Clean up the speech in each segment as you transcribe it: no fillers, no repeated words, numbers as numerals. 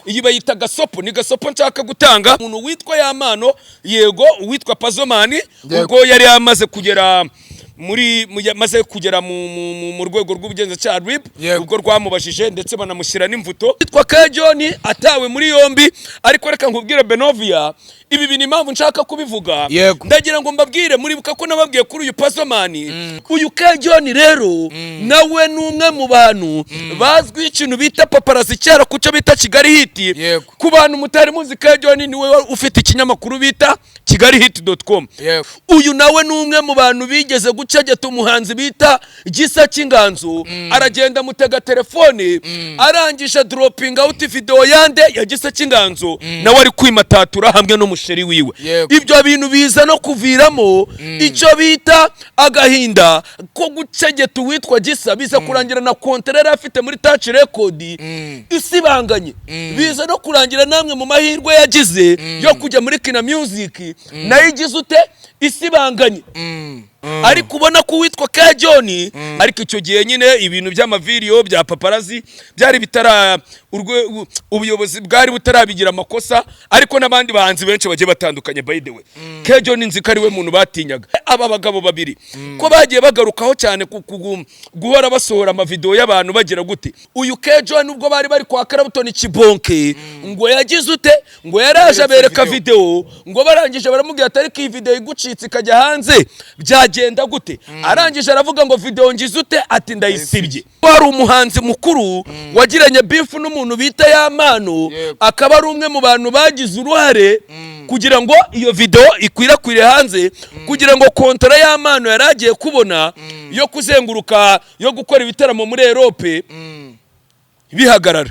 iyi bayita gasopo, ni gasopo nshaka gutanga. Umuntu witwa Yamano, yego uwitwa Pazomani, ubwo yari yamaze kugera maze kugera mu rwego rw'ubugenzacyaha RIB, ubwo rwamubashije ndetse banamushyira n'imvuto. Yitwa Kejoni atawe muri yombi, ariko reka nkubwire Benovia, ibi bintu impamvu nshaka kubivuga, ndagira ngo mbabwire, muribuka ko nababwiye kuri uyu Pazomani, uyu Kejoni rero nawe numwe mu bantu bazwi ikintu bita paparazzi cyara kuco bita Kigali Hit. Ku bantu mutari muzi, Kejoni niwe ufite ikinyamakuru bita kigalihit.com. Uyu nawe numwe mu bantu bigeze gucegeta umuhanzi bita Gisa cy'Inganzo, aragenda mutega telefone, arangisha dropping out video yande ya Gisa cy'Inganzo, nawe ari kwimatatura hamwe n'umusheri wiwe. Ibyo bintu biza no kuviramo icyo bita agahinda ko gucegeta uwitwa Gisa, biza kurangira na kontrera afite muri Touch Record isibanganye, biza no kurangira namwe mu mahirwe yagize yo kujya muri Kina Music nayo igize ute isibanganye. Ari kubona ko witwa Kejoni, ariko icyo gihe nyine ibintu by'amavideo bya paparazzi byari bitara ubuyobozi bwari butarabigira amakosa, ariko nabandi bahanzi benshi bagiye batandukanye. By the way, Kejoni nzi kari we muntu batinyaga. Aba bagabo babiri ko bagiye bagarukaho cyane guhora basohora amavideo y'abantu bagira gute. Uyu Kejoni ubwo bari kwa Karabutoni Kibonke, ngo yagize ute, ngo yaraje abereka video, ngo barangije baramubwira ati ariko iyi video igucitse ikajya hanze byagenda gute. Arangije aravuga ngo video ngize ute, ati ndayisibye. Wari umuhanzi mukuru wagiranye beef n'umuntu bita Yamano, akaba ari umwe mu bantu bagize uruhare kugira ngo iyo video ikwirakwire hanze, kugira ngo kontra Yamano yaragiye kubona yo kuzenguruka yo gukora ibitaramo muri Europe bihagarara,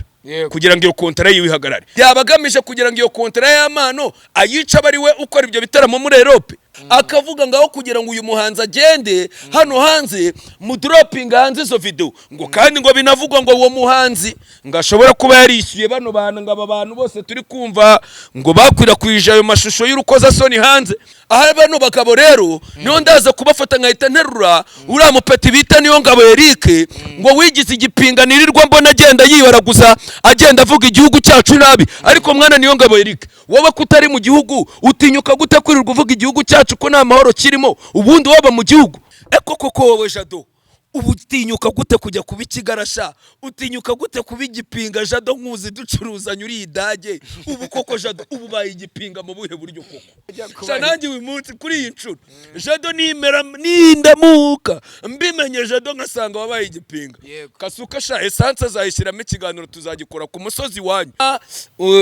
kugira ngo iyo kontra yiwihagarare. Yabagamije kugira ngo iyo kontra Yamano ayica bari we ukora ibyo bitaramo muri Europe. Akavuga ngaho kugira ngo uyu muhanzi agende hano hanze mu dropping hanze izo video, ngo kandi ngo binavugwa ngo uwo muhanzi ngashobora kuba yarishyuye bano bantu, ngo aba bantu bose turi kumva ngo bakwirakwije ayo mashusho y'urukoza soni hanze. Aha bano bakabo rero niyo ndaza kubafata nkahita nterura uriya mupeti bita Niyongabo Eric, ngo wigize igipinga nirirwa mbona agenda yibaraguza, agenda avuga igihugu cyacu nabi. Ariko mwana Niyongabo Eric, wowe kutari mu gihugu utinyuka gute kwirirwa uvuga igihugu cyacu ko nta mahoro kirimo, ubundi waba mu gihugu? Koko wowe Jado, ubu utinyuka gute kujya kuba ikigarasha, utinyuka gute kuba igipinga Jado, nkuzi ducuruzanya uri idage. Ubu koko Jado, ubu baye igipinga mu buhe buryo koko? Sanangi uyu munsi kuri iyi ncuro Jado nimera nindamuka mbimenye Jado nkasanga wabaye igipinga. Kasuka sha essence azayishyiramo ikiganiro tuzagikora ku musozi wanyu.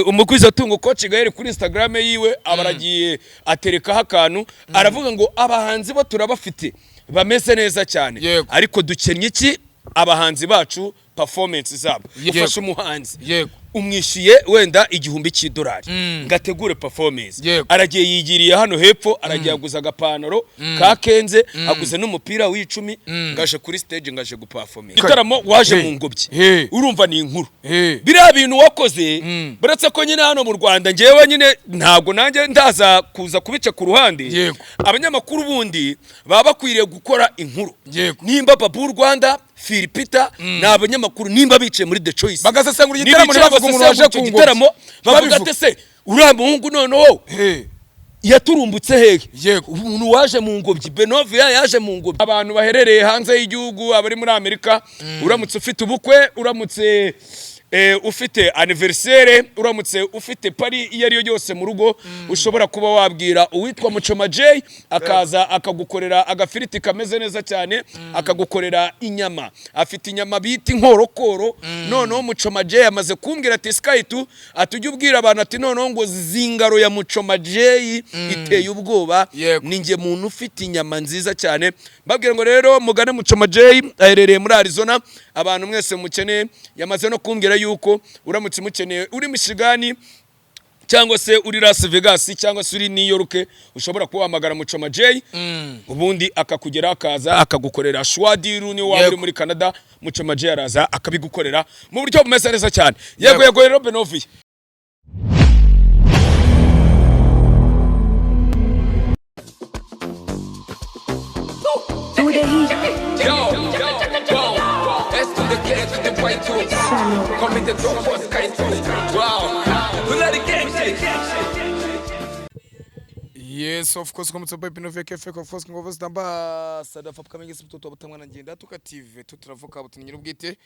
Umukwiza tungo coach Gael kuri Instagram yiwe abaragiye aterekaho akantu, aravuga ngo abahanzi bo turabafite bameze neza cyane, ariko dukennye iki abahanzi bacu performance zabo. Ufashe umuhanzi umwishiye wenda $1000 ngategure performance, aragiye yigiriye hano hepfo, aragiye aguza agapanaro ka Kenze, aguze n'umupira w'10, ngaje kuri stage ngaje guperformance igitaramo, waje mu ngobyi. Urumva ni inkuru biriya bintu wakoze. Baratse ko nyine hano mu Rwanda ngewe nyine ntago nanjye ndaza kuza kubica ku ruhande. Abanyamakuru bundi baba bakwiriye gukora inkuru. Nimba Babu Rwanda Philipita n'abanyamakuru nimba bice muri The Choice bagasesengura igitaramo, bavuga umuntu waje ku gitaramo, bavuga ate se uriya muhungu noneho yaturumbutse hehe, umuntu waje mu ngobyi. Benovia yaje mu ngobyi. Abantu baherereye hanze y'igihugu, abari muri Amerika, uramutse ufite ubukwe, uramutse ufite anniversaire, uramutse ufite pari iyo ari yo yose mu rugo, ushobora kuba wabwira uwitwa Muchoma J akaza akagukorera agafiriti kameze neza cyane, akagukorera inyama. Afite inyama bita inkorokoro. Noneho Muchoma J amaze kumbwira ati Skytu atujye ubwira abantu ati noneho ngo zingaro ya Muchoma J iteye ubwoba, ninjye muntu ufite inyama nziza cyane. Babwira ngo rero mugane Muchoma J aherereye muri Arizona. Abantu mwese mukene, yamaze no kumbwira yuko uramutse mukeneye uri Michigan cyangwa se uri Las Vegas cyangwa se uri New York, ushobora kuhamagara Muchoma J, ubundi akakugera akaza akagukorera shwadiru. Ni waba uri muri Canada, Muchoma J araza akabigukorera mu buryo bumeze neza cyane. Yego rero Benovia. Let's do the white too. channel. Yes, of course, comme tu peux innover que fait of course ngo voz d'amba sada fa kamenge mtoto butamwana ngenda tukative tuturavuka butunyira ubwite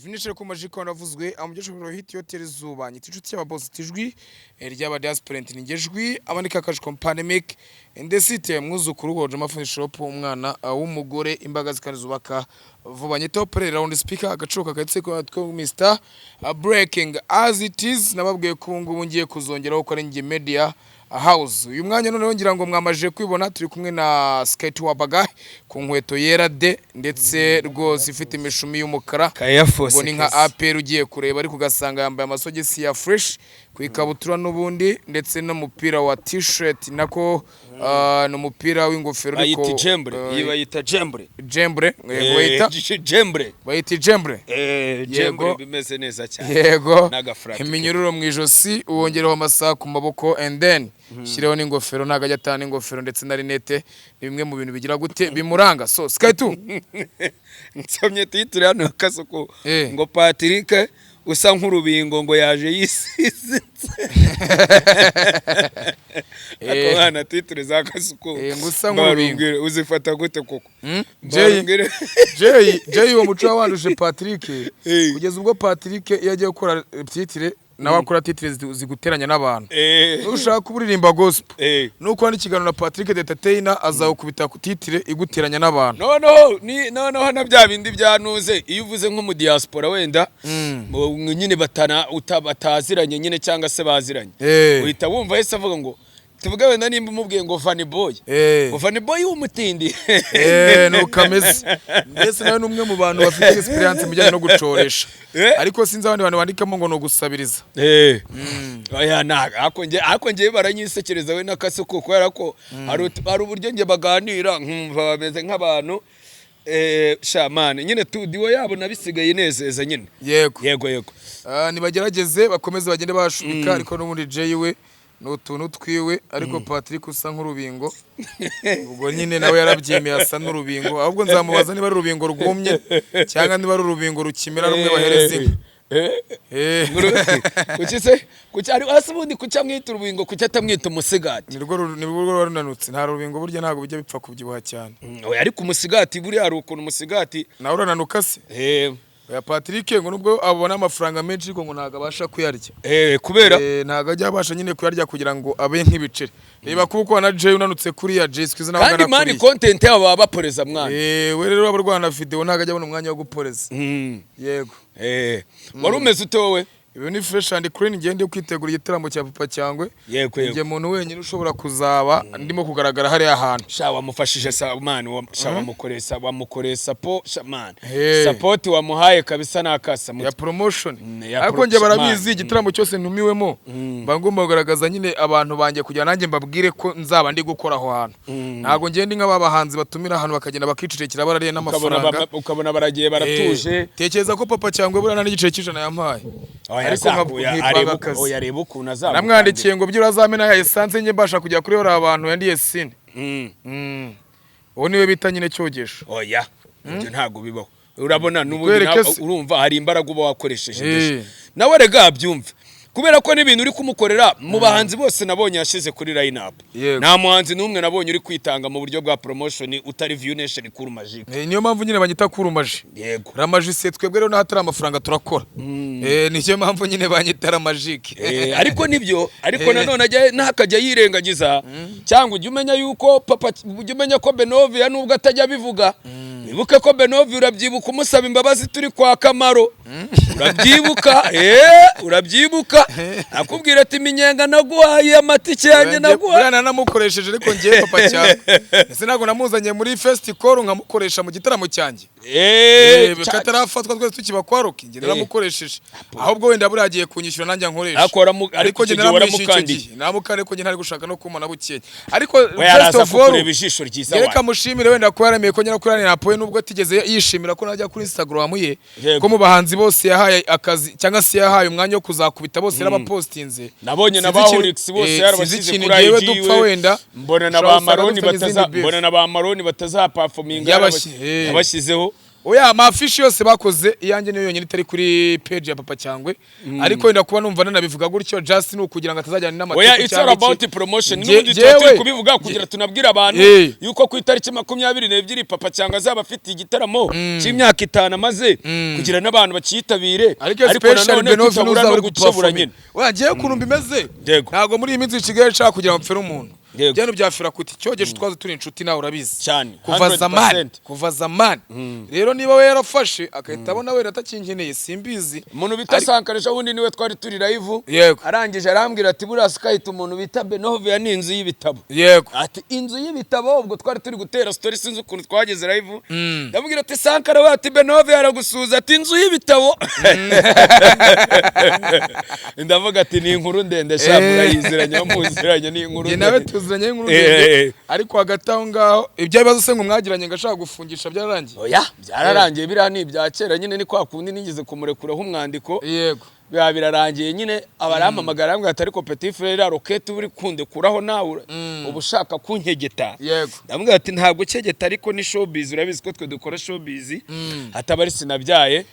finisher ku majiko navuzwe amugesho hit hotel zuba nyiticuti y'ababoss tijwi ry'aba diaspora ntingejwi abanika kaje pandemic in the city mwuzukuru hoje mafuni shop umwana w'umugore imbaga zikanizubaka vuba nyito play round speaker agacuka gatse ko Mr breaking as it is nababwiye ko ngubu ngiye kuzongeraho ko ari nge media house uyu mwanya none ngira ngo mwamaje kwibona turi kumwe na skate wa baga ku nkweto yera de ndetse rwose ifite imishumi y'umukara ngo ni nka APR ugiye kureba ariko ugasanga yambaye amasogisi ya fresh ku ikabutura n'ubundi ndetse n'umupira wa t-shirt nako n'umupira w'ingofero ariko bayita jembre jembre bimeze neza cyane yego iminyururo mu ijosi uwongeraho amasaha ku maboko and then shireho n'ingofero nagajya atana ingofero ndetse na rinete ni bimwe mu bintu bigira gute bimuranga so sky 2 nsomye titre hano kasoko ngo Patrick usa nk'urubingo ngo yaje yisize akabana titre za kasuko ngusa nk'urubingo uzifata gute koko Jay wo muco wanduje Patrick kugeza ubwo Patrick yagiye gukora titre nawe akora titre ziguteranya n'abantu ushaka kuburirimba gospel nuko ari kiganiro na Patrick the Entertainer azawukubita ku titre iguteranya n'abantu no na bya bindi byanuze iyo uvuze nko mu diaspora wenda nyine bataziranye nyine cyangwa se baziranye uhita wumva yese avuga ngo tuvuga wenda nimba umubwiye ngo Vanny Boy w'umutindi nukameze mbese nawe numwe mu bantu bafite experience mujyanye no gucoresha ariko sinzi abandi bantu bandikamo ngo no gusabiriza oya ako ngiye baranyisekereza we nakasuko kubera ko hari uburyo nge baganira nkumva bameze nk'abantu shamane nyine tudiwo yabo nabisigaye nezeza nyine yego nibagerageze bakomeze bagende bashubika ariko n'ubundi Jay we n'utuntu twiwe ariko Patrick usa nk'urubingo ubwo nyine nawe yarabyemeye asa n'urubingo ahubwo nzamubaza niba ari urubingo rwumye cyangwa niba ari urubingo rukimera rumwe bahereza kucyari asubundi kucyamwita urubingo kucyatamwita umusigati nirwo runanutse nta rubingo burya ntago bijya bipfa kubyibuha cyane ariko umusigati buri hari ukuntu umusigati nawe urananuka se ya Patrick ngo nubwo abona amafaranga menshi ngo ntago abasha kuyarya kubera ntago ajya abasha nyine kuyarya kugira ngo abe nk'ibiceri reba kuko na Jay unanutse kuri ya Jay skwiza nawe kandi mani content yabo baporeza mwana we rero abarwana video ntago ajya abona umwanya wo guporeza yego wari umeze utowe ibi ni fresh and clean ngende kwitegura igitaramo cya Papa Cyangwe ngiye muntu wenyine ushobora kuzaba ndimo kugaragara hari ahantu wamufashije man wamukoresha man support wamuhaye kabisa nakasa ya promotion ariko nge barabizi igitaramo cyose ntumiwemo bangomba kugaragaza nyine abantu banjye kugira nanjye mbabwire ko nzaba ndi gukora aho hantu ntago ngende nk'abahanzi batumira ahantu bakagenda bakicecekira barariye n'amafaranga ukabona baragiye baratuje tekereza ko Papa Cyangwe burana n'igiciro cy'ijana yampaye ariko yareba ukuntu azaba namwandikiye ngo byura azamena ya essence nge mbasha kujya kuri ora abantu yandiye sine uwo niwe bita nyine cyogesho oya ibyo ntago bibaho urabona n'ubundi urumva hari imbaraga uba wakoresheje nawe rega byumve kubera ko n'ibintu uri kumukorera mu bahanzi bose nabonye yashize kuri line up nta muhanzi n'umwe nabonye uri kwitanga mu buryo bwa promotion utari View Nation Cool Magic niyo mpamvu nyine banyita Cool Magic yego Ramaji se twebwe rero natari amafaranga turakora niyo mpamvu nyine banyita Magic ariko nibyo ariko nanone ajya nakajya yirengagiza cyangwa ujye umenya yuko Papa ujye umenya ko Benovia nubwo atajya bivuga wibuke ko Benovia urabyibuka umusaba imbabazi turi kwa Kamaro urabyibuka akubwira ati minyenga naguhaye amatike yanjye naguhaye namukoresheje ariko ngiye Papa Cyangwe ese nago namuzanye muri festival nkamukoresha mu gitaramo cyanjye katarafatwa twese tukibakwaruka ngira namukoresheje ahubwo wenda buragiye kunyishyura nanjye nkoresha ariko ngiye waramukandiye namukare ko ntari gushaka no kumana bukeye ariko first of all reka mushimire wenda ko yaremeye ko nyina kurani napoye nubwo atigeze yishimira ko najya kuri Instagram ye ko mu bahanzi bose yahaye akazi cyangwa se yahaye umwanya wo kuzakubita bose n'abapostinze nabonye na Bahorix bose yarabashyize kuri IG dupfa wenda mbona na ba Maroni batazaperforminga yabashyizeho oya amafishi yose bakoze iyanjye niyo yonyine itari kuri page ya Papa Cyangwe ariko wenda kuba numva nanabivuga gutyo just ni ukugira ngo atazajyana n'amateka oya it's all about promotion n'ubundi turi kubivuga kugira tunabwira abantu yuko ku itariki 22 Papa Cyangwe azaba afite igitaramo cy'imyaka 5 amaze kugira n'abantu bakiyitabire ariko nanone tutabura no gucebura nyine oya ngiye kuntu mbimeze ntago muri iyi minsi Kigali nshaka kugira ngo mpfere umuntu Byano byafira kuti cyogeje twaze turi inshuti nawe urabizi cyane kuva zamani rero niba we yarafashe akahita abona we atakinkeneye simbizi umuntu bita Sankarisha wundi niwe twari turi live arangije arambwira ati buriya sikahita umuntu bita Benovia ni inzu y'ibitabo ati inzu y'ibitabo ubwo twari turi gutera story sinzi ukuntu twageze live ndamubwira ati Sankara we ati Benovia aragusuza ati inzu y'ibitabo ndavuga ati ni inkuru ndende shamura yiziranya muziranya ni inkuru ndende tuzanye nkuru ndende ariko hagati aho ngaho ibyo bibazo se ngo mwagiranye ngashaka gufungisha byararangiye oya byararangiye biriya ni ibya kera nyine ni kwa kundi nigeze kumurekuraho umwandiko yego birarangiye nyine abarampamagara ambwa atari ko Petit Frere Rocket uri kunde kuraho nawe ubushaka kunkegeta ndamubwira ati ntabwo kegeta ariko ni showbiz urabizi ko twe dukora showbiz atabari sinabyaye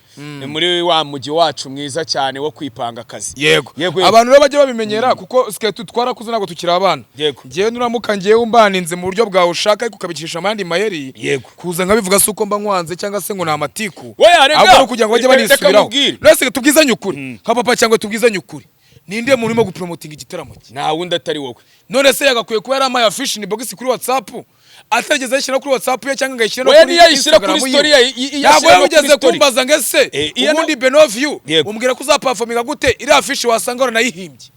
muri wa mugi wacu mwiza cyane wo kwipanga akazi yego abantu rero bajye babimenyera kuko skate twarakuze nago tukira abana ngiye nuramuka ngiye umbaninze mu buryo bwawe ushaka ariko ukabicisha amandi mayeri kuza nkabivuga suko mba nkwanze cyangwa se ngo namatiku ahubwo kugira ngo bajye banisubiraho nese tubwizanye ukuri nka Papa Cyangwe tubwizanye ukuri ninde muri mo gupromotinga igitaramo cye nta wundi atari wowe none se yagakwiye kuba yari amaye fish ni box kuri WhatsApp ategeze yishyira kuri WhatsApp ye cyangwa ngayishyira no kuri Instagram kuri story yago yageze kumbaza ngese ubundi Benovia umbwira ko uzaperforminga gute iri fish wasanga nayihimbye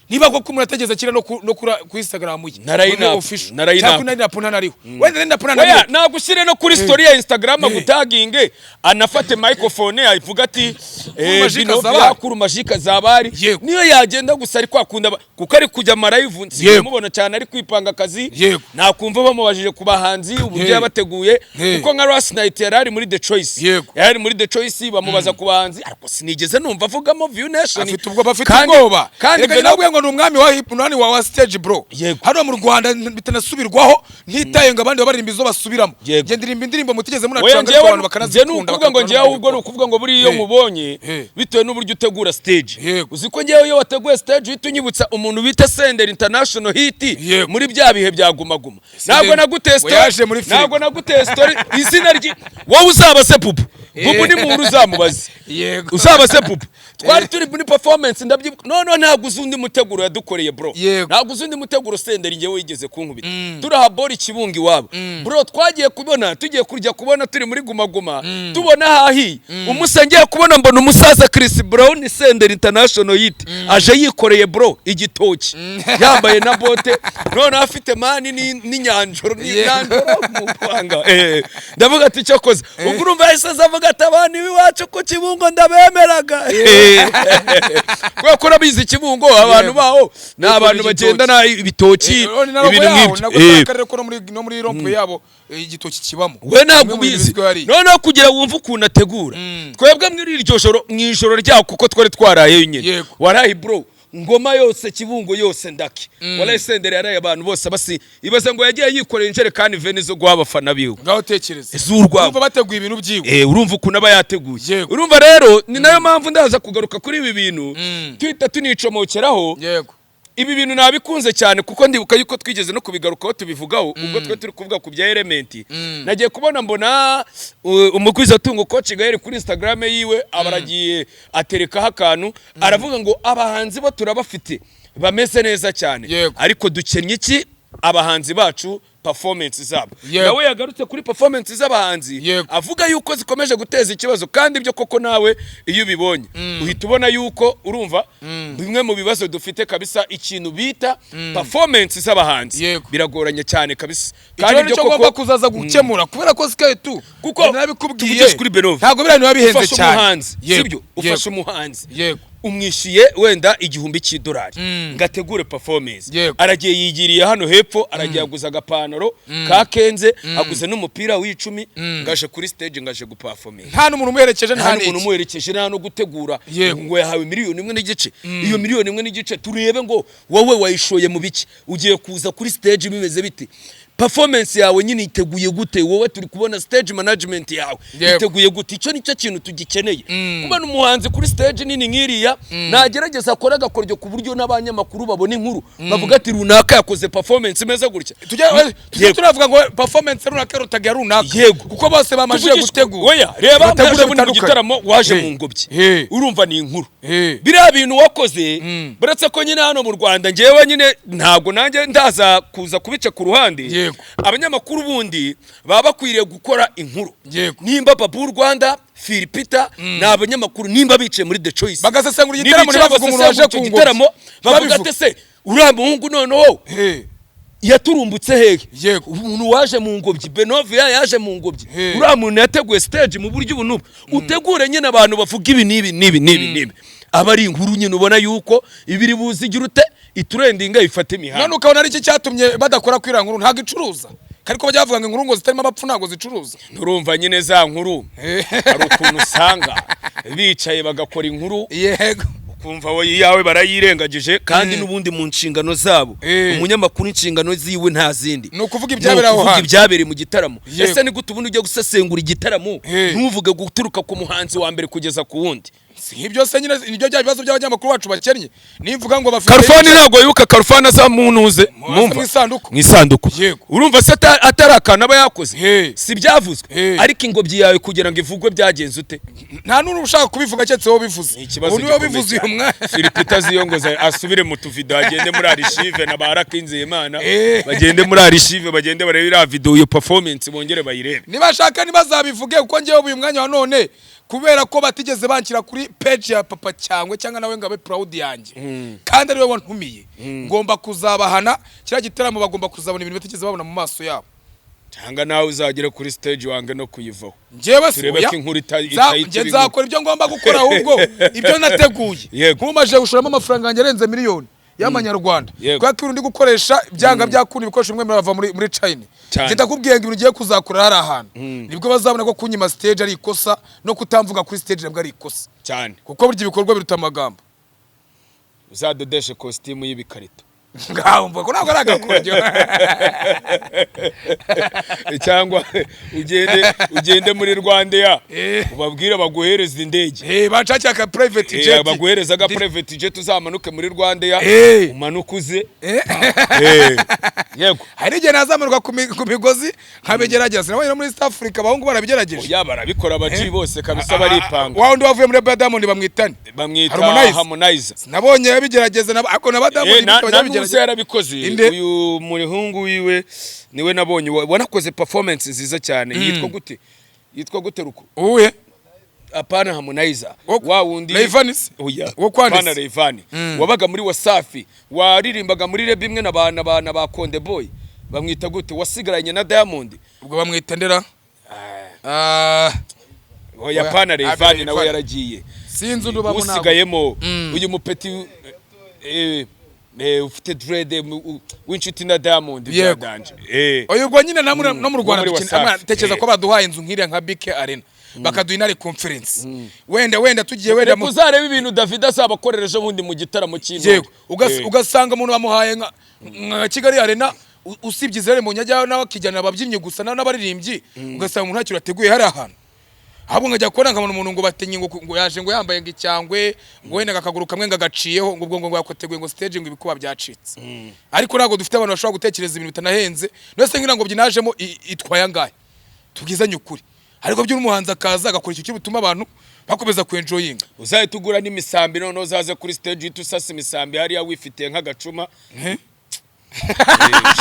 niba ko kumurategeza kira no ku Instagram ye cyangwa nariho wenda ndapuna nariho nagushyire no kuri story ya Instagram gutaginge anafate microphone avuga ati Benovia kuri Magique zabari niyo yagenda gusa ari kwakunda kuko ari kujya live nsimubona cyane ari kwipanga akazi nakumva bamubajije kubahanzi uburyo yabateguye kuko nka Last Night yari muri The Choice yari muri The Choice bamubaza kubahanzi ariko sinigeze numva avugamo View Nation afite ubwoba kandi ngo numwami wa hip nani wa stage bro hano mu Rwanda bitanasubirwaho ntitaye ngo abandi babarimba izo basubiramo nge ndirimba indirimbo mutigeze munacanga abantu bakanazikunda ukuvuga ngo ngiye ahubwo no kuvuga ngo buri iyo mubonye bitewe n'uburyo utegura stage uziko ngiye iyo wateguye stage uhita unyibutsa umuntu bita Sender International hit muri bya bihe byagumaguma ntabwo naguteye story izina rye wowe uzaba se pupu bubu ni mu uzamubaze uzaba se pupu twari turi muri performance ndabyibuka none ntabwo uzundi muteguro yadukoreye bro ntabwo uzundi muteguro Sender ngiye wigeze kunkubita turahabora ikibungi wabo bro twagiye kubona tugiye kurya kubona turi muri gumaguma tubona hahi umusengeye kubona mbona umusaza Chris Brown Sender International hit aje yikoreye bro igitoki yambaye na bote none afite mani n'inyanjoro mu kwanga ndavuga ati cyo koza ubwo urumva yese azavuga ati abantu biwacu ku Kibungo ndabemeraga kwa bizi Kibungo abantu baho n'abantu bagenda na ibitoki ibintu nk'ibyo no muri rompe yabo igitoki kibamo we ntabwo bizi none kugira wumva ukuntu ategura twebwe muri iryo joro mw'ijoro ryaho kuko twari twaraye nyine warahi bro ngoma yose Kibungo yose ndaki wala Sender yaraye abantu bose basi ibaze ngo yagiye yikorera injerekani vene zo guha abafana biwe ngaho tekereza urumva bateguye ibintu byiwe urumva ukuntu aba yateguye urumva rero ni nayo mpamvu ndaza kugaruka kuri ibi bintu twita tunicomokeraho ibi bintu nabikunze cyane kuko ndibuka yuko twigeze no kubigarukaho tubivugaho ubwo twe turi kuvuga ku bya Element nagiye kubona mbona umukwiza tungo coach Gael kuri Instagram yiwe abaragiye aterekaho akantu aravuga ngo abahanzi bo turabafite bameze neza cyane ariko dukennye iki abahanzi bacu performance zabo nawe yagarutse kuri performance z'abahanzi avuga yuko zikomeje guteza ikibazo kandi byo koko nawe iyo ubibonye uhita ubona yuko urumva bimwe mu bibazo dufite kabisa ikintu bita performance z'abahanzi biragoranye cyane kabisa kandi byo koko kuzaza gukemura kubera ko sikaye tu kuko nabikubwiye kuri Benovia ntabwo birano yabihenze cyane sibyo ufasha umuhanzi umwishiye wenda $1,000 ngategure performance aragiye yigiriye hano hepfo aragiye aguza agapanaro ka Kenze aguze n'umupira w'10 ngaje kuri stage ngaje guperforming nta n'umuntu umuherekeje nta no gutegura ngo yahawe $1.5 million iyo $1.5 million turebe ngo wowe wayishoye mu biki ugiye kuza kuri stage bimeze biti performance yawe nyine iteguye gute wowe turi kubona stage management yawe iteguye gute icyo nicyo kintu tugikeneye kubona umuhanzi kuri stage nini nkiriya nagerageza akora gakoryo ku buryo n'abanyamakuru babona inkuru bavuga ati runaka yakoze performance imeze gutya tujye turavuga ngo performance runaka rutagira runaka kuko bose bamaje gutegura oya reba ntaje mu gitaramo waje mu ngobyi urumva ni inkuru biriya bintu wakoze buretse ko nyine hano mu Rwanda ngewe nyine ntabwo nanjye ndaza kuza kubica ku ruhande abanyamakuru bundi baba bakwiriye gukora inkuru nimba Babu Rwanda Philipita na abanyamakuru nimba bicaye muri The Choice bagasesengura igitaramo bavuga umuntu waje ku gitaramo bavuga ate se uriya muhungu noneho yaturumbutse hehe umuntu waje mu ngobyi Benovia yaje mu ngobyi uriya muntu yateguye stage mu buryo ubunubu utegure nyine abantu bavuga ibi nibi abari inkuru nyine ubona yuko ibiri buzigira ute itrendinga ifate imihanda none ukabona ari iki cyatumye badakora kwira nkuru ntago icuruza kariko bajya bavuga ngo inkuru ngo zitarimo abapfu ntago zicuruza nturumva nyine za nkuru ari ukuntu usanga bicaye bagakora inkuru yego kumva we yawe barayirengagije kandi nubundi mu nshingano zabo umunyamakuru inshingano ziwe nta zindi no kuvuga ibyabera aho hantu ibyabere mu gitaramo ese ni gute ubundi ujye gusesengura igitaramo ntuvuge guturuka ku muhanzi wa mbere kugeza ku wundi ibyo se nyine nibyo bya bibazo by'abanyamakuru bacu bakennye nimvuga ngo bafite Karufani ntago yibuka Karufani azamunuze mu isanduku urumva se atarakana aba yakoze si byavuzwe ariko ingobyi yawe kugira ngo ivugwe byagenze ute nta nuru ushaka kubivuga cyetse wo bivuze ubu niwe bivuze uyu mwana Philipita ziyongoza asubire mu tuvido agende muri archive na barakinze Imana bagende muri archive bagende barebera video iyo performance bongere bayirebe nibashaka nibazabivuge kuko ngewe uyu mwanya wa none kubera ko batigeze bankira kuri page ya Papa Cyangwe cyangwa nawe ngabe proud yanjye kandi ariwe wantumiye ngomba kuzabahana kira gitaramo bagomba kuzabona ibintu batigeze babona mu maso yabo cyangwa nawe uzagera kuri stage wange no kuyivaho ngewe turebe ko inkuru itayitse nzakora ibyo ngomba gukora ahubwo ibyo nateguye nkumaje gushoramo amafaranga yanjye arenze miliyoni y'amanyarwanda kwa kirundi gukoresha byanga byakundi bikoresho bimwe bava muri China gita kubwiye ngo ugiye kuzakura hari ahantu nibwo bazabona ko kunyima stage ari ikosa no kutamvuga kuri stage nabwo ari ikosa cyane kuko burya ibikorwa biruta amagambo uzadodeshe costume y'ibikarito ngaho mvuga ko ntabwo ari agakoryo cyangwa ugende muri Rwanda ya ubabwira baguhereza indege bacakira ka private jet baguhereza ga private jet uzamanuke muri Rwanda ya umanukuze yego hari igihe nazamanuka ku migozi nkabegerageza nabonye muri East Africa abahungu barabigerageje ya barabikora abaji bose kabisa baripanga wa undi wavuye muri Diamond bamwita Harmonize nabonye yabigerageza ako na Diamond Uze yarabikoze uyu muhungu wiwe niwe nabonye wanakoze performance nziza cyane yitwa gute ruko uye apana Harmonize wa wundi Rayvannis wo kwandisa Rayvannis wabaga muri Wasafi waririmbaga muri Reb imwe n'abana ba Konde Boy bamwita gute wasigaranye na Diamond ubwo bamwita ndera oya apana Rayvannis nawe yaragiye sinzi ndubamo nabo usigayemo uyu mupeti ufite dread w'inshuti na Diamond byadanje oyo ubwo nyine no mu Rwanda tekeza ko baduhaye inzu nkiriya nka BK Arena bakaduha inari conference wenda tugiye wenda mu kuzareba ibintu David asabakorereje bundi mu gitaramo cy'intu ugasanga umuntu bamuhaye nka Kigali Arena usibye Israel mu nyajya nawe akijyana ababyinnyi gusa n'abaririmbyi ugasanga umuntu ntacyo rateguye hari ahantu ahubwo ngajya kubona nkabona umuntu ngo batenye ngo yaje ngo yambaye ngo icyangwe ngo wenda akaguru kamwe ngagaciyeho ngo ubwo ngo yakoteguye ngo stage ngo ibikuba byacitse ariko ntago dufite abantu bashobora gutekereza ibintu bitanahenze nose ngira ngo byinajemo itwaya ngahe tubwizanye ukuri ariko byo umuhanzi akaza agakora icyo bituma abantu bakomeza kwenjoyinga uzaye tugura n'imisambi none uzaze kuri stage itusasa imisambi hariya wifitiye nk'agacuma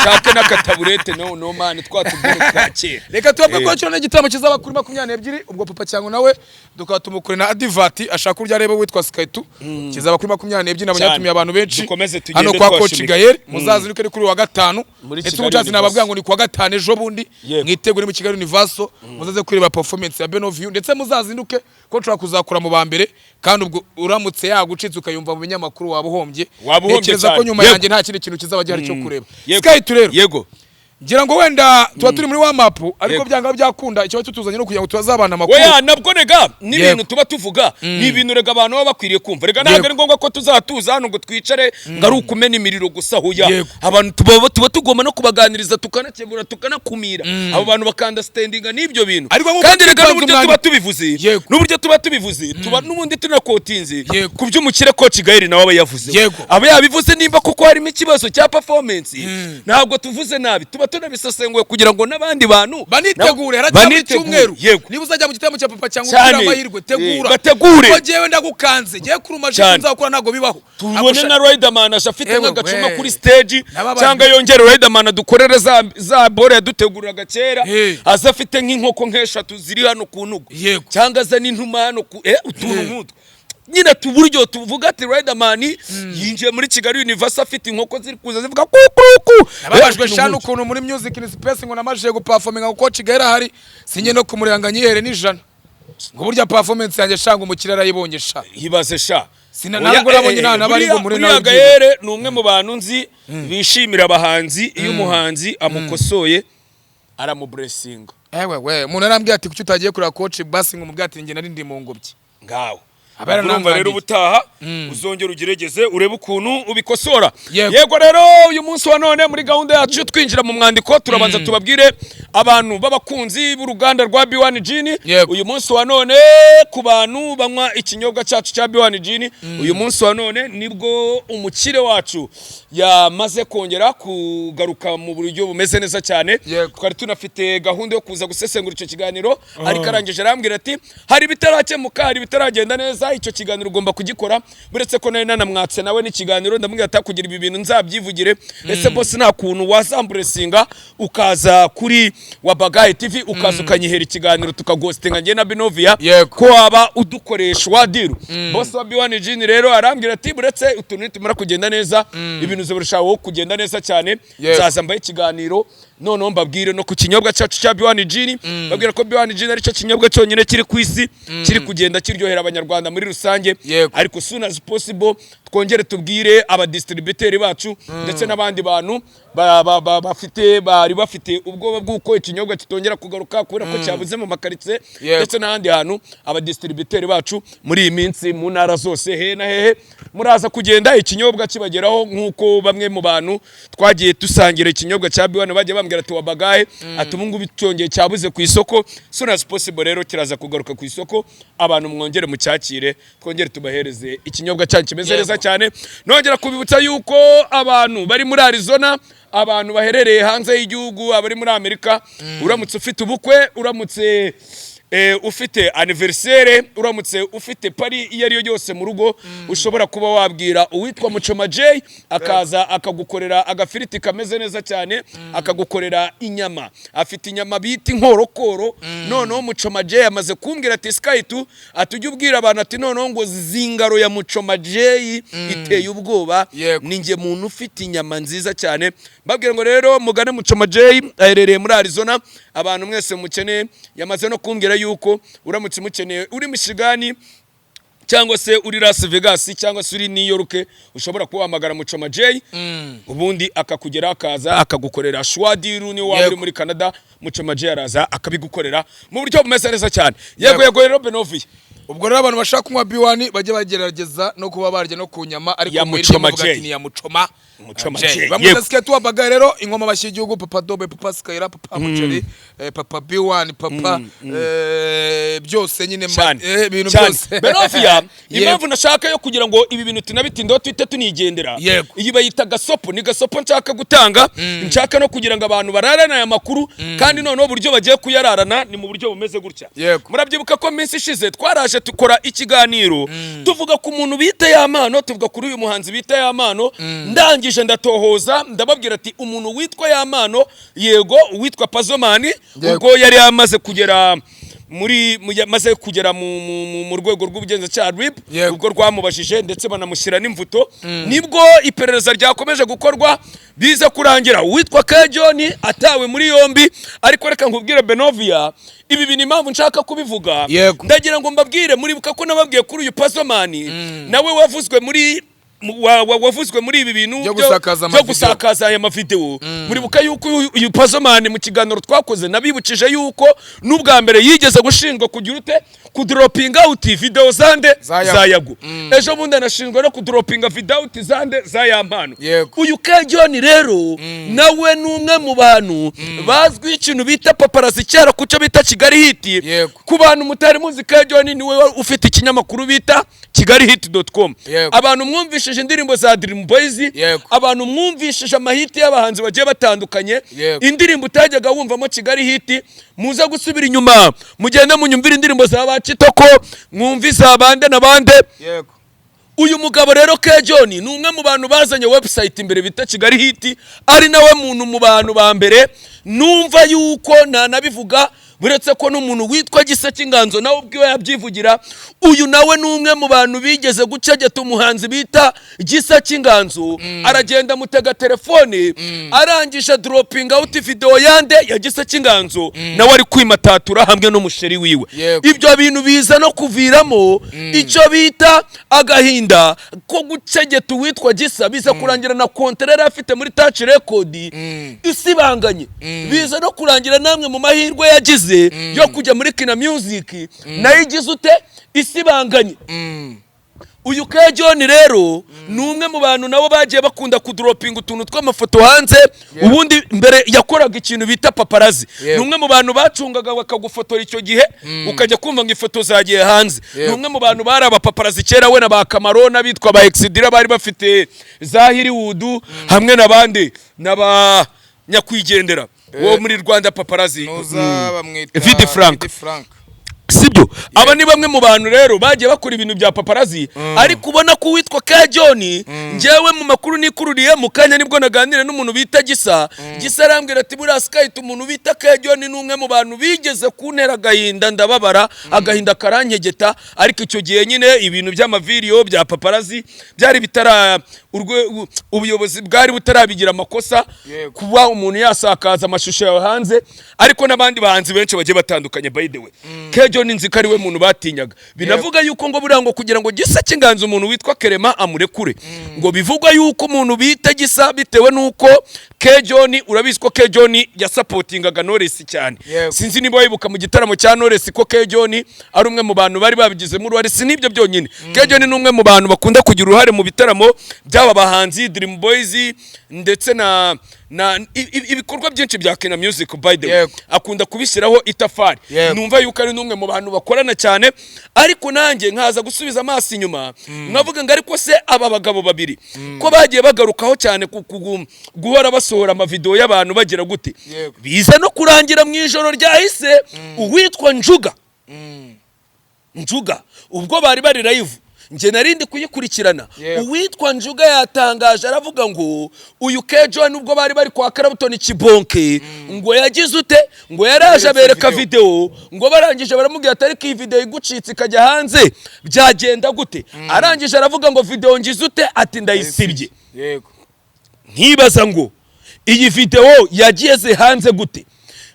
shake n'akataburete no man twatubwira twakera reka tubabwe ko cyo n'igitamo kizaba kuri 22 ubwo Papa Cyangwe nawe dukatumukure na Adivati ashaka urya rebe witwa Skytu kizaba kuri 22 n'abanyatumiye abantu benshi hano kwa Coach Gael muzaziruke kuri wa gatanu ese ubujazi nababwira ngo ni kwa gatanu ejo bundi mwitegure mu Kigali Universal muzaze kureba performance ya Benovia ndetse muzazinduke ko nshaka kuzakura mu bambere kandi ubwo uramutse yagucitse ukayumva mu binyamakuru wabuhombye ntekereza ko nyuma yanjye nta kindi kintu kizaba gihari cyo kureba Skytu rero yego ngira ngo wenda tuba turi muri wa mapu ariko byanga byakunda icyo tutuzanye no kugira ngo tubazabana makuru oya nabwo rega n'ibintu tuba tuvuga ni ibintu rega abantu baba bakwiriye kumva rega ntabwo ari ngombwa ko tuzatuza hano ngo twicare ngari ukumena imiriro gusa huya abantu tuba tugomba no kubaganiriza tukanakebura tukanakumira abo bantu bakandastandinga n'ibyo bintu kandi rega n'uburyo tuba tubivuze tuba n'ubundi tunakotinze ku by'umukire coach Gaël nawe aba yavuze aba yabivuze nimba kuko harimo ikibazo cya performance ntabwo tuvuze nabi tuba tunabisesenguye kugira ngo n'abandi bantu banitegure haracyari cyumweru niba uzajya mu gitaramo cya papa cyangwa ugira amahirwe tegura ko jewe ndagukanze giye kurumaje nzakora ntago bibaho tubone na Riderman afite nk'agacuma kuri stage cyangwa yongera Riderman dukorere za bore yaduteguriraga kera aza afite nk'inkoko nk'eshatu ziri hano ku ntugu cyangwa za n'intuma hano utuntu nk'utwo nyine tuburyo tuvuga ati Riderman yinjiye muri Kigali Universe afite inkoko ziri kuza zivuga kuku nababajwe cyane ukuntu muri music in space ngo namajije guperforminga uko Kigali hari sinye no kumuranga nyihere n'ijana ngo burya performance yanjye shanga umukire arayibonye sha hibaze sha ntabwo nabonye nta bari ngo muri nawe Gaël ni umwe mu bantu nzi bishimira abahanzi iyo umuhanzi amukosoye aramublessinga we umuntu arambwiye ati kuki utagiye kureba coach basi ngo umubwire ati njye nari ndi mu ngobyi ngaho urumva rero ubutaha uzongera ugerageze urebe ukuntu ubikosora yego rero uyu munsi wa none muri gahunda yacu twinjira mu mwandiko turabanza tubabwire abantu b'abakunzi b'uruganda rwa B1 Gin uyu munsi wa none ku bantu banywa ikinyobwa cyacu cya B1 Gin uyu munsi wa none nibwo umukire wacu yamaze kongera kugaruka mu buryo bumeze neza cyane twari tunafite gahunda yo kuza gusesengura icyo kiganiro ariko arangije arambwira ati hari bitarakemuka hari bitaragenda neza icyo kiganiro ugomba kugikora buretse ko nari nanamwatse nawe n'ikiganiro ndamubwira ati kugira ibi bintu nzabyivugire ese boss nta kuntu wazamburesinga ukaza kuri Wabagaye TV ukaza ukanyihera ikiganiro tukagostinga nge na Benovia ko waba udukoresha wadiru boss wa B1 Gin rero arambwira ati buretse utuntu tumara kugenda neza ibintu zoburushaho kugenda neza cyane zaza mbaye ikiganiro none mbabwire no ku kinyobwa cyacu cya B1 Gin babwira ko B1 Gin ari cyo kinyobwa cyonyine kiri ku isi kiri kugenda kiryohera abanyarwanda muri rusange ariko soon as possible twongere tubwire aba distributeri bacu ndetse n'abandi bantu bari bafite ubwoba bw'uko ikinyobwa kitongera kugaruka kubera ko cyabuze mu makaritsiye ndetse n'ahandi hantu aba distributeri bacu muri iyi minsi mu ntara zose he na hehe muraza kugenda ikinyobwa kibageraho nk'uko bamwe mu bantu twagiye dusangira ikinyobwa cya B1 bagiye bambwira ati Wabagaye ati ubu ngubu cyongeye cyabuze ku isoko soon as possible rero kiraza kugaruka ku isoko abantu mwongere mu cyakire twongere tubahereze ikinyobwa cyanyu kimeze neza cyane nongera kubibutsa yuko abantu bari muri Arizona abantu baherereye hanze y'igihugu abari muri Amerika uramutse ufite ubukwe uramutse ufite anniversaire uramutse ufite pari iyo ari yo yose mu rugo ushobora kuba wabwira uwitwa Muchoma J akaza akagukorera agafiriti kameze neza cyane akagukorera inyama afite inyama bita inkorokoro noneho Muchoma J amaze kumbwira ati Skytu atujye ubwira abantu ati noneho ngo zingaro ya Muchoma J iteye ubwoba ninge muntu ufite inyama nziza cyane babwira ngo rero mugane Muchoma J aherereye muri Arizona abantu mwese mukene yamaze no kumbwira yuko uramutse mukeneye uri Michigan cyangwa se uri Las Vegas cyangwa se uri New York ushobora kuhamagara Muchoma J ubundi akakugera akaza akagukorera shwadiru ni waba uri muri Canada Muchoma J araza akabigukorera mu buryo bumeze neza cyane yego rero Benovia ubwo rero abantu bashaka kunywa B1 bajye bagerageza no kuba barya no kunyama ariko mwirye muvuga ati ni ya Muchoma J bamutasiye tuwabaga rero ingoma bashyi igihugu Papa Dobe Papa Skyra Papa Mucheri Papa B1 Papa byose nyine ibintu byose Benovia impamvu nashaka yo kugira ngo ibi bintu tunabitindaho twite tunigendera iyi bayita gasopo ni gasopo nshaka gutanga nshaka no kugira ngo abantu bararana aya makuru kandi noneho buryo bagiye kuyararana ni mu buryo bumeze gutya murabyibuka ko minsi ishize twaraje tukora ikiganiro tuvuga ku muntu bita Yamano tuvuga kuri uyu muhanzi bita Yamano ndangije ndatohoza ndababwira ati umuntu witwa Yamano yego witwa Pazomani ubwo yari amaze kugera maze kugera mu rwego rw'ubugenzacyaha RIB ubwo rwamubashije ndetse banamushyira n'imvuto nibwo iperereza ryakomeje gukorwa biza kurangira witwa Kajoni atawe muri yombi ariko reka nkubwire Benovia ibi bintu impamvu nshaka kubivuga ndagira ngo mbabwire muribuka ko nababwiye kuri uyu Pazomani nawe wavuzwe muri wavuzwe muri ibi bintu byo gusakaza aya mavideo muribuka yuko uyu Pazomani mu kiganiro twakoze nabibukije yuko n'ubwa mbere yigeze gushinjwa kugira ute kudropinga out video zande za Yago ejo bundi anashinjwa no kudropinga video out zande za Yampano uyu Kejoni rero nawe numwe mu bantu bazwi ikintu bita paparazzi cyara kuco bita Kigali Hit ku bantu mutari muzi Kejoni niwe ufite ikinyamakuru bita kigalihit.com abantu mwumvishije indirimbo za Dream Boys abantu mwumvishije amahiti y'abahanzi bagiye batandukanye indirimbo utajyaga wumvamo Kigali Hit muza gusubira inyuma mugenda munyumvira indirimbo za Bakitoko mwumvisa abande nabande uyu mugabo rero Kejoni ni umwe mu bantu bazanye website imbere bita Kigali Hit ari nawe muntu mu bantu ba mbere numva yuko nabivuga buretse ko n'umuntu witwa Gisa cy'Inganzo nawe ubwiwe yabyivugira uyu nawe n'umwe mu bantu bigeze gucegeta umuhanzi bita Gisa cy'Inganzo aragenda mutega telefone arangisha dropping out video yande ya Gisa cy'Inganzo nawe ari kwimatatura hamwe n'umusheri wiwe ibyo bintu biza no kuviramo icyo bita agahinda ko gucegeta witwa Gisa biza kurangira na kontrera afite muri Touch Record isibanganye biza no kurangira namwe mu mahirwe yagize yo kujya muri Kina Music nayigize ute isibanganye uyu Kejoni rero numwe mu bantu nabo bagiye bakunda kudropinga utuntu tw'amafoto hanze ubundi mbere yakoraga ikintu bita paparazzi numwe mu bantu bacungaga bakagufotora icyo gihe ukajya kumva ngo ifoto zagiye hanze numwe mu bantu bari abapaparazzi kera we na ba Kamaro nabitwa ba Exidira bari bafite za Hollywood hamwe nabandi naba nyakwigendera wo muri Rwanda paparazzi Vidi Frank sibyo aba ni bamwe mu bantu rero bagiye bakora ibintu bya paparazzi ariko ubona ko witwa Kejoni njewe mu makuru nikururiye mu kanya nibwo naganire n'umuntu bita Gisa arambwira ati buriya Skype umuntu bita Kejoni n'umwe mu bantu bigeze kuntera agahinda ndababara agahinda karankegeta ariko icyo gihe nyine ibintu by'amavideo bya paparazzi byari bitara ubuyobozi bwari butarabigira amakosa kuba umuntu yasakaza amashusho yawe hanze ariko nabandi bahanzi benshi bagiye batandukanye by the way Kejoni nzi kari we muntu batinyaga binavuga yuko ngo burango kugira ngo Gisa cy'Inganzo umuntu witwa Kerema amurekure ngo bivugwa yuko umuntu bita Gisa bitewe nuko Kejoni urabizi ko Kejoni ya supportingaga Knowless cyane sinzi niba wibuka mu gitaramo cya Knowless ko Kejoni ari umwe mu bantu bari babigize mu ruhare sinibyo byonyine Kejoni ni umwe mu bantu bakunda kugira uruhare mu bitaramo by'aba bahanzi Dream Boys ndetse na ibikorwa byinshi bya Kina Music by the way akunda kubishyiraho itafari numva yuko ari numwe mu bantu bakorana cyane ariko nanjye nkaza gusubiza amaso inyuma nkavuga ngo ariko se aba bagabo babiri ko bagiye bagarukaho cyane guhora basohora amavideo y'abantu bagira gute biza no kurangira mu ijoro ryahise uwitwa Njuga ubwo bari live nje narindi kuyikurikirana uwitwa Njuga yatangaje aravuga ngo uyu Kejoni ubwo bari kwa Karabutoni Kibonke ngo yagize ute ngo yaraje abereka video ngo barangije baramubwira atari ko iyi video igucitse ikajya hanze byagenda gute arangije aravuga ngo video ngize ute ati ndayisibye nkibaza ngo iyi video yageze hanze gute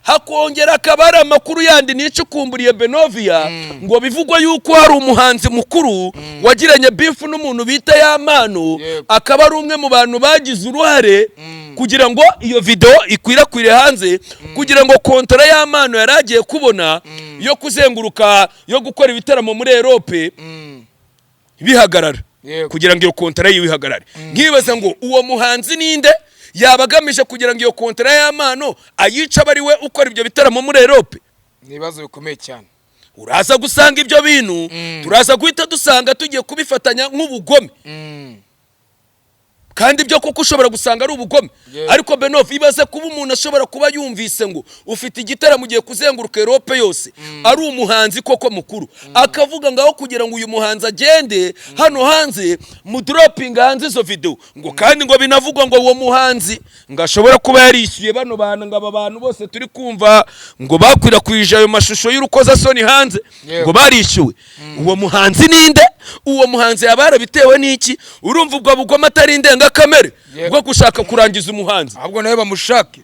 hakongera akabara amakuru yandi nicukumburiye Benovia ngo bivugwa yuko hari umuhanzi mukuru wagiranye beef n'umuntu bita Yampano akaba ari umwe mu bantu bagize uruhare kugira ngo iyo video ikwirakwire hanze kugira ngo kontra Yampano yaragiye kubona yo kuzenguruka yo gukora ibitaramo muri Europe bihagarara kugira ngo iyo kontra yihagarare nkibaza ngo uwo muhanzi ninde yabagamije kugira ngo iyo kontra Yampano ayica bari we ukora ibyo bitaramo muri Europe nibazo bikomeye cyane uraza gusanga ibyo bintu turaza guhita dusanga tugiye kubifatanya nk'ubugome kandi byo kuko ushobora gusanga ari ubugome ariko Benof ibaze kuba umuntu ashobora kuba yumvise ngo ufite igitaramo ugiye kuzenguruka Europe yose ari umuhanzi koko mukuru akavuga ngaho kugira ngo uyu muhanzi agende hano hanze mu dropping hanze izo video ngo kandi ngo binavugwa ngo uwo muhanzi ngashobora kuba yarishyuye bano bantu ngo aba bantu bose turi kumva ngo bakwirakwije ayo mashusho y'urukoza soni hanze ngo barishyuwe uwo muhanzi ninde uwo muhanzi yabara bitewe n'iki urumva ubwo bugoma atari indenga kamere bwo gushaka kurangiza umuhanzi ahubwo nawe bamushake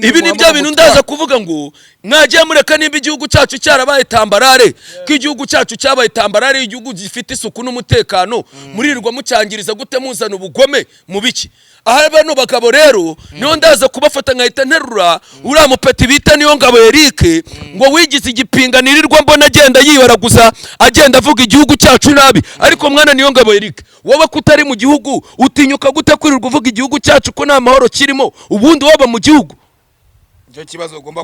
ibi ni bya bintu ndaza kuvuga ngo mwagiye mureka nimba igihugu cyacu cyarabaye tambarare ko igihugu cyacu cyabaye tambarare igihugu gifite isuku n'umutekano murirwa mucyangiriza gute muzana ubugome mu biki aha bano bagabo rero niyo ndaza kubafata nkahita nterura uriya mupeti bita niyo ngabo Eric ngo wigize igipinga nirirwa mbona agenda yibaraguza agenda avuga igihugu cyacu nabi ariko mwana niyo ngabo Eric wowe kutari mu gihugu utinyuka gute kwirirwa uvuga igihugu cyacu ko nta mahoro kirimo ubundi waba mu gihugu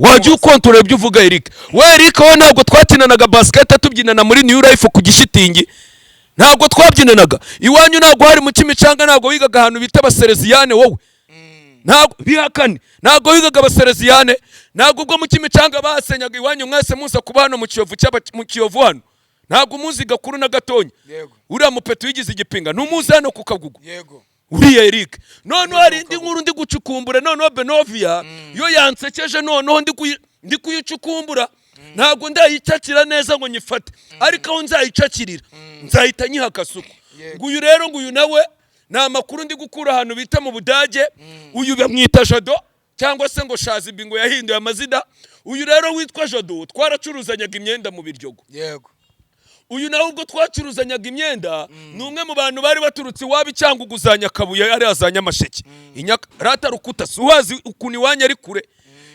wajya ukontorora ibyo uvuga Eric we Eric wowe ntabwo twakinanaga basket tubyinana muri New Life ku gishitingi ntabwo twabyinanaga iwanyu ntabwo hari mu Kimicanga ntabwo wigaga ahantu bita abasereziyane wowe ntabwo bihakane ntabwo wigaga abasereziyane ntabwo ubwo mu Kimicanga basenyaga iwanyu mwese muza kuba hano mu Kiyovu hano ntabwo muzi gakuru na gatonya uriya mupeti wigize igipinga ntumuzi hano ku Kagugu uriya Eric none hari indi nkuru ndi gucukumbura none Benovia yo yansekeje none ndi kuyicukumbura ntabwo ndayicakira neza ngo nyifate ariko aho nzayicakirira nzahita nyihakasuko nguyu rero nguyu nawe nta makuru ndi gukura ahantu bita mu Budage uyu bamwita Jado cyangwa se ngo Shazibi ngo yahinduye amazina uyu rero witwa Jado twaracuruzanyaga imyenda mu Biryogo uyu nawe ubwo twacuruzanyaga imyenda ni umwe mu bantu bari baturutse iwabo cyangwa uguzanya Kabuye ari azanya amasheke rata rukuta suhazi ukuntu iwanya ari kure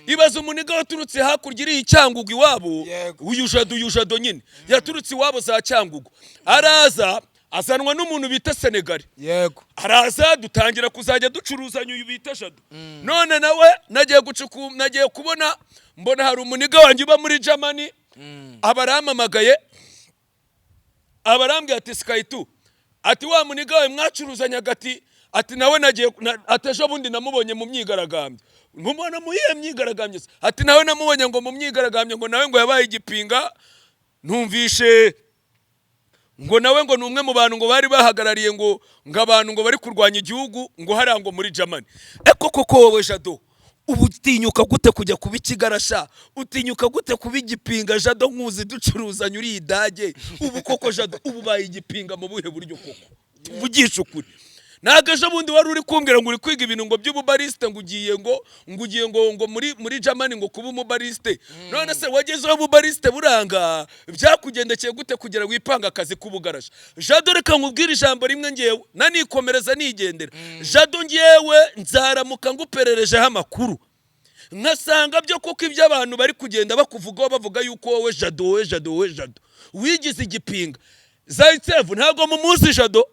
ibaza umuniga waturutse hakurya iri Cyangugu iwabo uyu Jado nyine yaturutse iwabo za Cyangugu araza azanwa n'umuntu bita Senegal araza dutangira kuzajya ducuruzanya uyu bita Jado none nawe nagiye kubona mbona hari umuniga wanjye uba muri Germany abaramamagaye abarambye ati Skytu ati wa muniga wawe mwacuruzanyaga ati nawe nagiye atejo bundi namubonye mu myigaragambyo mumona muyihe myigaragambyo ati nawe namubonye ngo mu myigaragambyo ngo nawe ngo yabaye igipinga ntumvishe ngo nawe ngo numwe mu bantu ngo bari bahagarariye ngo abantu ngo bari kurwanya igihugu ngo harango muri Germany koko wowe Jado ubu utinyuka gute kujya kuba ikigarasha utinyuka gute kuba igipinga Jado nkuzi ducuruzanya uri idage ubu koko Jado ubu baye igipinga mu buhe buryo koko vugisha ukuri nagaje bundi wari uri kumbwira ngo uri kwiga ibintu ngo by'ububariste ngo ugiye ngo muri Germany ngo kuba umubariste none se wagezeho ububariste buranga byakugendekeye gute kugira wipanga akazi k'ubugarasha Jado reka nkubwira ijambo rimwe ngewe nanikomereza nigendera Jado ngewe nzaramuka ngupererejeho amakuru nkasanga byo kuko ibyo abantu bari kugenda bakuvugaho bavuga yuko wowe Jado wigize igipinga Zaitsev ntago mu munsi Jado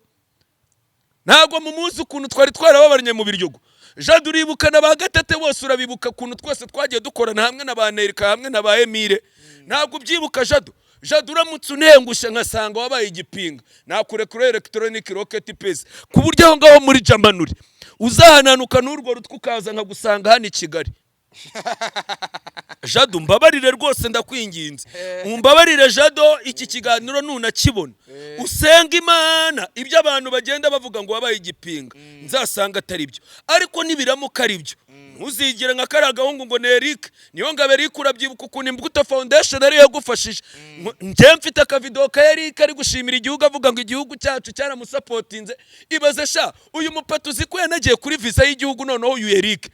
ntago mu munsi ukuntu twari twarababaranye mu Biryogo Jado uribuka na ba Gatete bose urabibuka ukuntu twese twagiye dukorana hamwe na ba Nerika hamwe na ba Emile ntago ubyibuka Jado uramutse unengusha nkasanga wabaye igipinga nakure kuri electronic rocket pace ku buryo aho ngaho muri Germany uzahananuka n'urwo rutwe ukaza nkagusanga hano i Kigali Jado mbabarire rwose ndakwinginze umbabarire Jado iki kiganiro nunakibona usenga Imana ibyo abantu bagenda bavuga ngo wabaye igipinga nzasanga atari byo ariko nibiramuka ari byo ntuzigire nka karagahungu ngo Eric niyo ngabo Eric urabyibuka ukuntu Imbuto Foundation ari yagufashije nje mfite akavideo ka Eric ari gushimira igihugu avuga ngo igihugu cyacu cyaramusapotinze ibaze sha uyu mupatu uziko yanagiye kuri visa y'igihugu noneho uyu Eric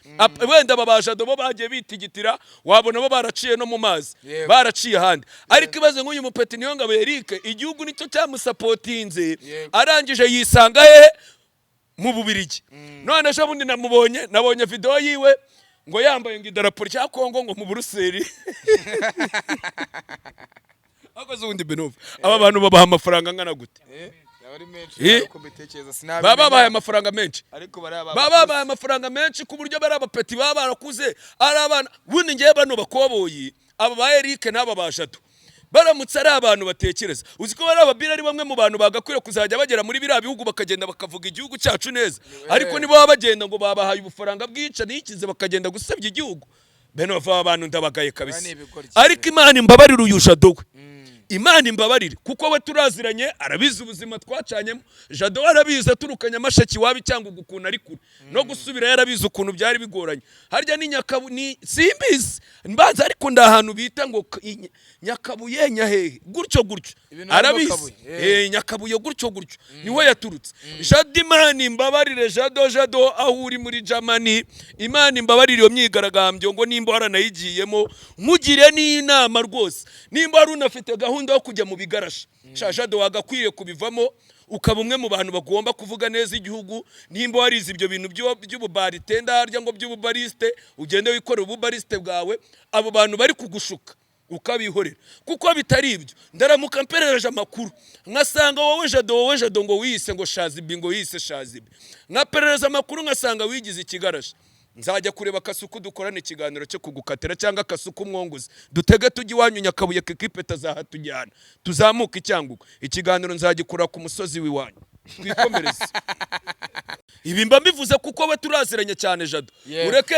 wenda babajado bo bagiye bitigitira wabona bo baraciye no mu mazi baraciye handi ariko ibaze nk'uyu mupeti niyo ngabo Eric igihugu nicyo cyamusapotinze arangije yisanga mu Bubirigi none ejo bundi nabonye video yiwe ngo yambaye ngo idarapo rya Kongo ngo mu Buruseli akoze ubundi Benova aba bantu babaha amafaranga ngana gute babaye amafaranga menshi ariko babaye amafaranga menshi ku buryo bari abapeti baba barakuze ari abana bundi ngiye bano bakoboyi aba ba Eric n'aba ba Jado baramutse ari abantu batekereza uziko bari ababira ari bamwe mu bantu bagakwira kuzajya bagera muri biriya bihugu bakagenda bakavuga igihugu cyacu neza ariko nibo baba bagenda ngo babahaye ubufaranga bwica nikize bakagenda gusebya igihugu Benova abantu ndabagaye kabisa ariko Imana imbabarira uyu Jado we Imana imbabarire kuko we turaziranye arabizi ubuzima twacanyemo Jado arabizi aturukanya amashaki wabi cyangwa ukuntu ari kure no gusubira yarabizi ukuntu byari bigoranye harya ni Nyakabu ni simbizi mbanza ariko ndahantu bita ngo Nyakabuye nyahehe gutyo arabizi Nyakabuye gutyo niwe yaturutse Jado Imana imbabarire Jado aho uri muri Germany Imana imbabarire iyo myigaragambyo ngo nimba waranayigiyemo nkugire n'inama rwose nimba wari unafite gahunda yo kujya mu bigarasha Jado wagakwiriye kubivamo ukaba umwe mu bantu bagomba kuvuga neza igihugu nimba warize ibyo bintu by'ububaritenda harya ngo by'ububariste ugende wikorera ububariste bwawe abo bantu bari kugushuka ukabihorera kuko bitari ibyo ndaramuka mperereje amakuru nkasanga wowe Jado ngo wiyise ngo Shazibi ngo yise Shazibi nkaperereza amakuru nkasanga wigize ikigarasha nzajya kureba Kasuku dukorana ikiganiro cyo kugukatira cyangwa Kasuku mwongozi dutege tujye iwanyu Nyakabuye kikipe tazahatujyana tuzamuka icyanguko ikiganiro nzagikura ku musozi w'iwanyu twikomereze ibi mba mbivuze kuko we turaziranye cyane Jado ureke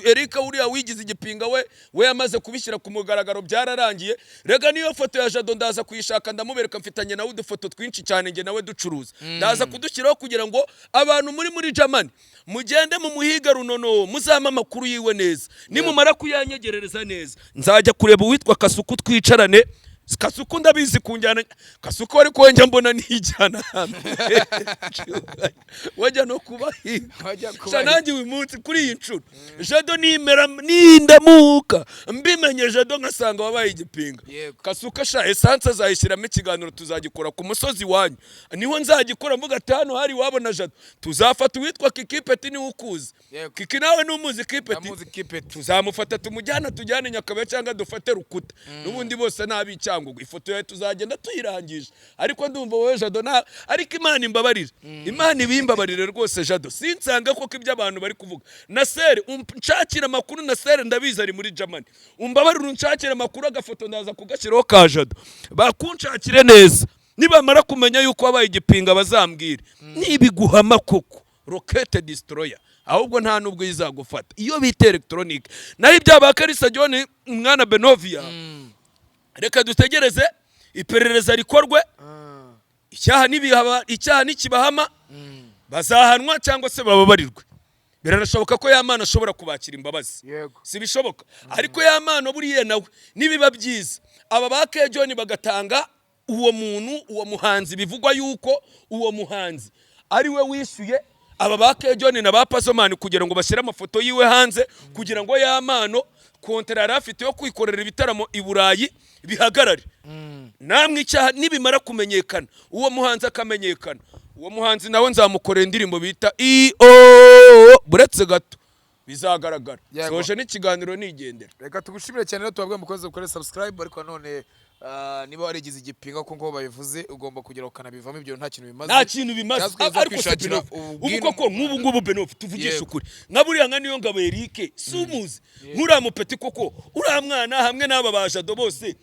Eric uriya wigize igipinga we yamaze kubishyira ku mugaragaro byararangiye rega niyo foto ya Jado ndaza kuyishaka ndamubereka mfitanye nawe udufoto twinshi cyane nge nawe ducuruza ndaza kudushyiraho kugira ngo abantu muri Germany mugende mu muhiga runono muzama makuru yiwe neza nimumara kuyanyegerereza neza nzajya kureba uwitwa Kasuku twicarane Kasuku ndabizi kunjyana Kasuku ari kwenja mbona nijyana wajya no kubahiga nanjye uyu munsi kuri iyi ncuro Jado nimera nindamuka mbimenye Jado nkasanga wabaye igipinga Kasuku essence azayishyiramo ikiganiro tuzagikora ku musozi wanyu niho nzagikora mvuga ati hano hari wabona Jado tuzafata uwitwa Kikipeti ni ukuzi Kiki nawe numuzi Kipeti tuzamufata tujyane Nyakabuye cyangwa dufate Rukuta n'ubundi bose nabica ifoto yawe tuzagenda tuyirangije ariko ndumva wowe Jado ariko Imana imbabarire Imana ibimbabarire rwose Jado sinsanga koko ibyo abantu bari kuvuga Nasere unshakira amakuru Nasere ndabizi ari muri Germany umbabarire unshakira amakuru agafoto ndaza kugashyiraho ka Jado bakunshakire neza nibamara kumenya yuko wabaye igipinga bazambwire nibiguhama koko rocket destroyer ahubwo nta nubwo izagufata iyo bita electronic naho ibyaba Kalisa John mwana Benovia reka dutegereze iperereza rikorwe icyaha nikibahama bazahanwa cyangwa se bababarirwe birarashoboka ko Yamana ashobora kubakira imbabazi si bishoboka ariko Yamana buriye nawe nibiba byiza aba ba John bagatanga uwo muhanzi bivugwa yuko uwo muhanzi ari we wishyuye aba ba John na ba Pasomani kugira ngo bashyire amafoto yiwe hanze kugira ngo Yamana kontera rafite yo kwikorera ibitaramo i Burayi bihagarare namwe icyaha nibimara kumenyekana uwo muhanzi akamenyekana uwo muhanzi nawe nzamukorera indirimbo bita buretse gato bizagaragara soje n'ikiganiro nigendera reka tugushimire cyane rero tubabwe mukoze gukora subscribe ariko none niba warigize igipinga kuko babivuze ugomba kugira ukanabivamo ibyo nta kintu bimaze ariko se ubu koko ngubu Benof tuvugisha ukuri nkaburiya nka niyo ngabo Eric sumuzi nkuramupeti koko uramwana hamwe n'aba ba Jado bose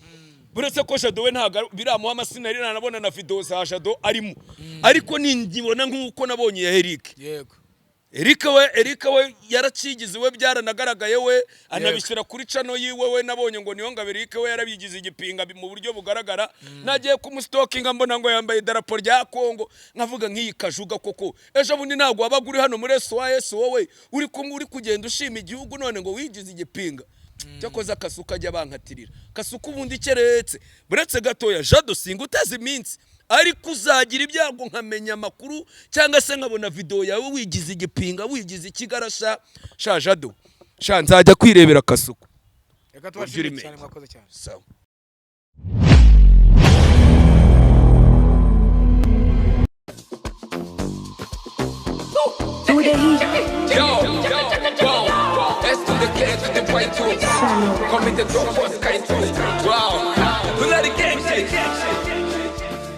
buretse ko Jado we ntaga biramuha amasinari nanabona na video za Jado arimo ariko ningibona nkuko nabonye ya Eric Eric we yaracigize we byaranagaragaye we anabishyira kuri channel yiwe we nabonye ngo niyo ngabo Eric we yarabigize igipinga mu buryo bugaragara nagiye kumustokinga mbona ngo yambaye idarapo rya Kongo nkavuga nk'iyi kajuga koko ejo bundi ntago wabaguri hano muri SOS wowe uri kugenda ushima igihugu none ngo wigize igipinga cyakoze Kasuku ajya bankatirira Kasuku ubundi keretse buretse gatoya Jado singa uteze iminsi ariko uzagira ibyago nkamenya amakuru cyangwa se nkabona video yawe wigize igipinga wigize ikigarasha Jado nzajya kwirebera Kasuku reka tubashimire cyane mwakoze cyane sawa Let's do the case with the white tooth. Come in the door for Sky tooth. Wow.